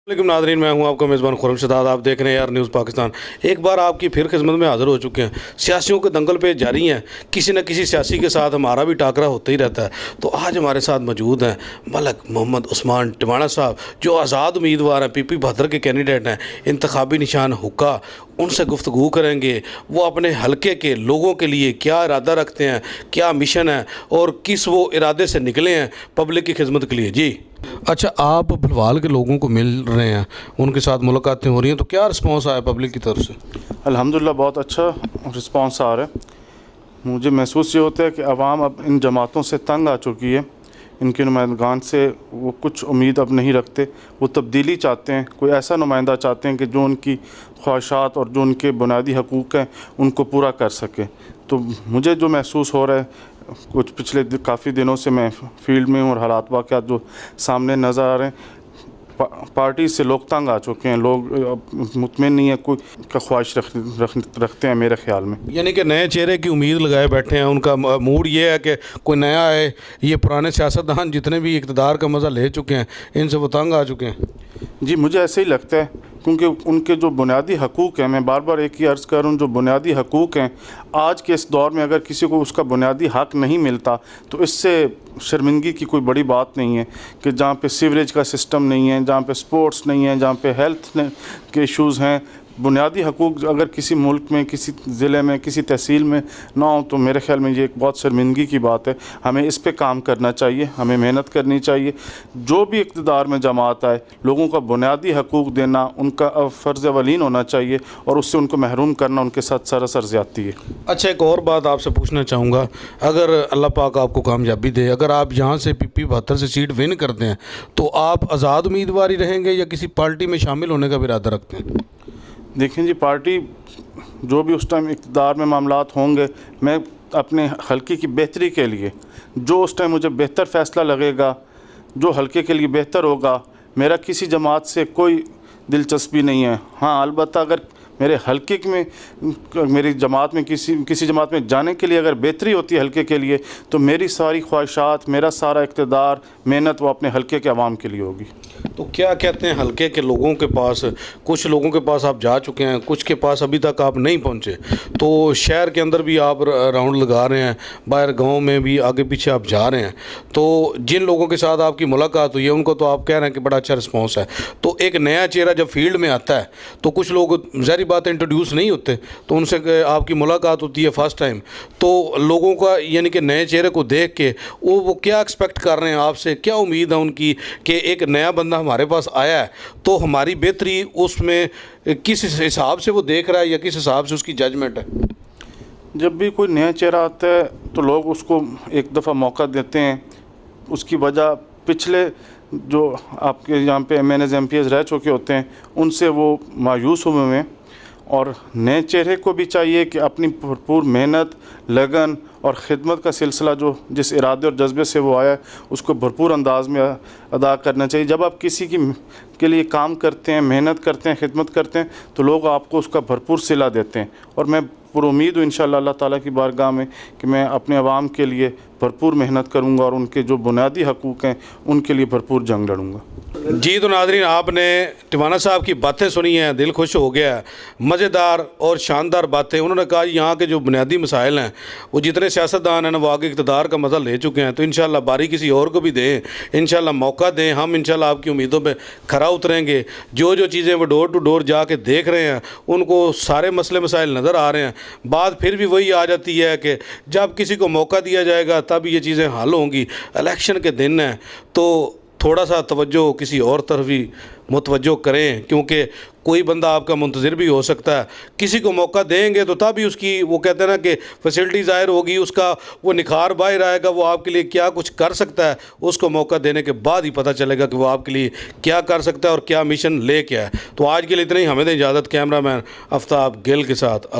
लेकिन नाज़रीन, मैं हूं आपका मेज़बान खुर्रम शहजाद। आप देख रहे हैं यार न्यूज़ पाकिस्तान। एक बार आपकी फिर खिदमत में हाज़िर हो चुके हैं। सियासियों के दंगल पे जारी हैं, किसी न किसी सियासी के साथ हमारा भी टाकरा होता ही रहता है। तो आज हमारे साथ मौजूद हैं मलक मोहम्मद उस्मान टिवाना साहब, जो आज़ाद उम्मीदवार हैं, पीपी बहत्तर के कैंडिडेट हैं, इंतखाबी निशान हुक्का। उनसे गुफ्तगू करेंगे वो अपने हलके के लोगों के लिए क्या इरादा रखते हैं, क्या मिशन है और किस वो इरादे से निकले हैं पब्लिक की खिदमत के लिए। जी अच्छा, आप भलवाल के लोगों को मिल रहे हैं, उनके साथ मुलाकातें हो रही हैं, तो क्या रिस्पांस आया पब्लिक की तरफ से? अल्हम्दुलिल्लाह बहुत अच्छा रिस्पांस आ रहा है। मुझे महसूस ये होता है कि आवाम अब इन जमातों से तंग आ चुकी है, इनके नुमाइंदगान से वो कुछ उम्मीद अब नहीं रखते। वो तब्दीली चाहते हैं, कोई ऐसा नुमाइंदा चाहते हैं कि जो उनकी ख्वाहिशात और जो उनके बुनियादी हकूक़ हैं उनको पूरा कर सके। तो मुझे जो महसूस हो रहा है, कुछ पिछले काफ़ी दिनों से मैं फील्ड में हूँ और हालात वाक़यात जो सामने नज़र आ रहे हैं, पार्टी से लोग तंग आ चुके हैं। लोग मुतमिन नहीं है, कोई का ख्वाहिश रखते हैं मेरे ख्याल में। यानी कि नए चेहरे की उम्मीद लगाए बैठे हैं, उनका मूड ये है कि कोई नया आए। ये पुराने सियासतदान जितने भी इक़्तिदार का मज़ा ले चुके हैं, इनसे वो तंग आ चुके हैं। जी मुझे ऐसे ही लगता है, क्योंकि उनके जो बुनियादी हकूक़ हैं, मैं बार बार एक ही अर्ज़ कर रहा हूँ, जो बुनियादी हकूक़ हैं आज के इस दौर में अगर किसी को उसका बुनियादी हक़ नहीं मिलता तो इससे शर्मिंदगी की कोई बड़ी बात नहीं है। कि जहाँ पे सीवरेज का सिस्टम नहीं है, जहाँ पे स्पोर्ट्स नहीं है, जहाँ पे हेल्थ के इश्यूज़ हैं, बुनियादी हकूक़ अगर किसी मुल्क में, किसी ज़िले में, किसी तहसील में ना हो तो मेरे ख़्याल में ये एक बहुत शर्मिंदगी की बात है। हमें इस पे काम करना चाहिए, हमें मेहनत करनी चाहिए। जो भी इक़्तिदार में जमात आए, लोगों का बुनियादी हकूक़ देना उनका फ़र्ज़ अवलीन होना चाहिए और उससे उनको महरूम करना उनके साथ सरासर ज़्यादती है। अच्छा, एक और बात आपसे पूछना चाहूँगा, अगर अल्लाह पाक आपको कामयाबी दे, अगर आप यहाँ से पीपी 72 से सीट विन करते हैं तो आप आज़ाद उम्मीदवार ही रहेंगे या किसी पार्टी में शामिल होने का भी इरादा रखते हैं? देखें जी, पार्टी जो भी उस टाइम इक़्तिदार में मामलात होंगे, मैं अपने हल्के की बेहतरी के लिए जो उस टाइम मुझे बेहतर फ़ैसला लगेगा, जो हल्के के लिए बेहतर होगा, मेरा किसी जमात से कोई दिलचस्पी नहीं है। हाँ, अलबत्ता अगर मेरे हल्के में, मेरी जमात में, किसी जमात में जाने के लिए अगर बेहतरी होती है हल्के के लिए, तो मेरी सारी ख्वाहिशात, मेरा सारा इक़्तिदार, मेहनत वो अपने हल्के के अवाम के लिए होगी। तो क्या कहते हैं हलके के लोगों के पास, कुछ लोगों के पास आप जा चुके हैं, कुछ के पास अभी तक आप नहीं पहुंचे, तो शहर के अंदर भी आप राउंड लगा रहे हैं, बाहर गांव में भी आगे पीछे आप जा रहे हैं, तो जिन लोगों के साथ आपकी मुलाकात हुई है उनको तो आप कह रहे हैं कि बड़ा अच्छा रिस्पॉन्स है। तो एक नया चेहरा जब फील्ड में आता है तो कुछ लोग ज़ाहिर बात है इंट्रोड्यूस नहीं होते, तो उनसे आपकी मुलाकात होती है फर्स्ट टाइम, तो लोगों का यानी कि नए चेहरे को देख के वो क्या एक्सपेक्ट कर रहे हैं आपसे, क्या उम्मीद है उनकी कि एक नया बंदा हमारे पास आया है तो हमारी बेहतरी उसमें किस हिसाब से वो देख रहा है या किस हिसाब से उसकी जजमेंट है? जब भी कोई नया चेहरा आता है तो लोग उसको एक दफ़ा मौका देते हैं। उसकी वजह पिछले जो आपके यहाँ पे MNs MPs रह चुके होते हैं उनसे वो मायूस हुए हैं, और नए चेहरे को भी चाहिए कि अपनी भरपूर मेहनत, लगन और ख़िदमत का सिलसिला जो जिस इरादे और जज्बे से वो आया है उसको भरपूर अंदाज में अदा करना चाहिए। जब आप किसी के लिए काम करते हैं, मेहनत करते हैं, ख़िदमत करते हैं तो लोग आपको उसका भरपूर सिला देते हैं। और मैं पुरुम्मीद हूँ इंशाअल्लाह अल्लाह ताला की बारगाह में कि मैं अपने अवाम के लिए भरपूर मेहनत करूँगा और उनके जो बुनियादी हकूक़ हैं उनके लिए भरपूर जंग लड़ूँगा। जी तो नाज़रीन, आपने टिवाना साहब की बातें सुनी हैं, दिल खुश हो गया है। मज़ेदार और शानदार बातें उन्होंने कहा। यहाँ के जो बुनियादी मसाइल हैं वो जितने सियासतदान हैं ना वो आगे इक़्तिदार का मज़ा ले चुके हैं, तो इंशाअल्लाह बारी किसी और को भी दें, इंशाअल्लाह मौका दें। हम इंशाअल्लाह आपकी उम्मीदों पे खरा उतरेंगे। जो जो चीज़ें वो डोर टू डोर जाके देख रहे हैं उनको सारे मसले मसाइल नज़र आ रहे हैं। बात फिर भी वही आ जाती है कि जब किसी को मौका दिया जाएगा तब ये चीज़ें हल होंगी। इलेक्शन के दिन हैं तो थोड़ा सा तवज्जो किसी और तरफ भी मुतवज्जो करें, क्योंकि कोई बंदा आपका मुंतज़िर भी हो सकता है। किसी को मौका देंगे तो तभी उसकी वो कहते हैं ना कि फैसिलिटी ज़ाहिर होगी, उसका वो निखार बाहर आएगा, वो आपके लिए क्या कुछ कर सकता है। उसको मौका देने के बाद ही पता चलेगा कि वो आपके लिए क्या कर सकता है और क्या मिशन ले क्या है। तो आज के लिए इतना ही, हमें दें इजाज़त। कैमरामैन आफ्ताब गिल के साथ।